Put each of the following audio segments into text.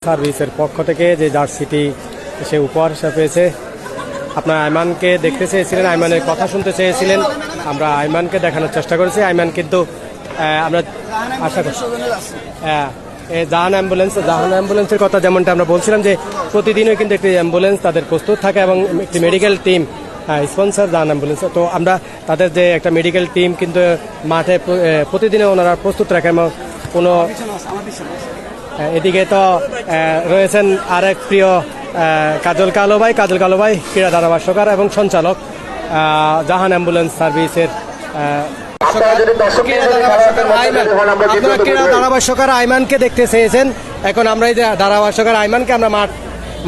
সার্ভিসের পক্ষ থেকে যে জার্সিটি সে উপহার হিসেবে পেয়েছে। আপনার আইমানকে দেখতে চেয়েছিলেন, আইমানের কথা শুনতে চেয়েছিলেন, আমরা আইমানকে দেখানোর চেষ্টা করেছি। আইমান কিন্তু আমরা আশা করছি জাহান অ্যাম্বুলেন্সের কথা যেমনটা আমরা বলছিলাম যে প্রতিদিনই কিন্তু একটি অ্যাম্বুলেন্স তাদের প্রস্তুত থাকে এবং একটি মেডিকেল টিম স্পন্সর জাহান অ্যাম্বুলেন্স। তো আমরা তাদের যে একটা মেডিকেল টিম কিন্তু মাঠে প্রতিদিনে ওনারা প্রস্তুত রাখেন এবং কোনো এদিকে তো রয়েছেন আরেক প্রিয় কাজল কালো ভাই ক্রীড়া ধারাভাষ্যকার এবং সঞ্চালক জাহান অ্যাম্বুলেন্স সার্ভিসের ক্রীড়া ধারাভাষ্যকার আইমানকে দেখতে চেয়েছেন। এখন আমরা এই যে ধারাভাষ্যকার আইমানকে আমরা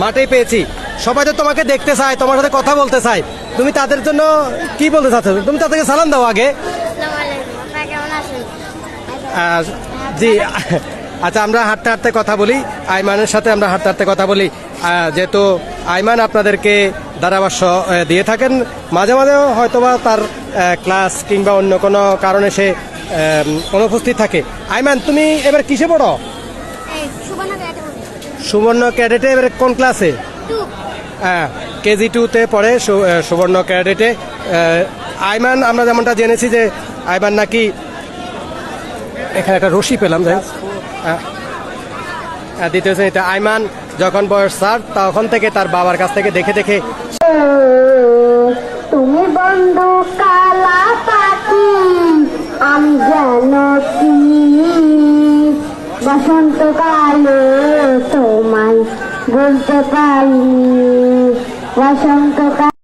মাঠেই পেয়েছি। সবাই তো তোমাকে দেখতে চায়, তোমার সাথে কথা বলতে চায়, তুমি তাদের জন্য কি বলতে চাচ্ছ? তুমি তাদেরকে সালাম দাও আগে। জি আচ্ছা, আমরা হাঁটতে হাঁটতে কথা বলি আইমানের সাথে, আমরা হাঁটতে হাঁটতে কথা বলি। যেহেতু আইমান আপনাদেরকে ধারাভাষ্য দিয়ে থাকেন, মাঝে মাঝে হয়তোবা তার ক্লাস কিংবা অন্য কোনো কারণে সে অনুপস্থিত থাকে। আইমান, তুমি এবার কিসে পড়ো? সুবর্ণ ক্যাডেটে। এবার কোন ক্লাসে? কেজি 2-তে পড়ে সুবর্ণ ক্যাডেটে। আইমান, আমরা যেমনটা জেনেছি যে আইমান নাকি এখানে একটা রশি পেলাম, যাই দ্বিতীয় শ্রেণীতে। আইমান যখন বয়স 4 তখন থেকে তার বাবার কাছ থেকে দেখে দেখে তুমি বন্ধু কালা পাখি, আমি যেন কি বসন্তকালে তোমায় বলতে পারি বসন্তকাল।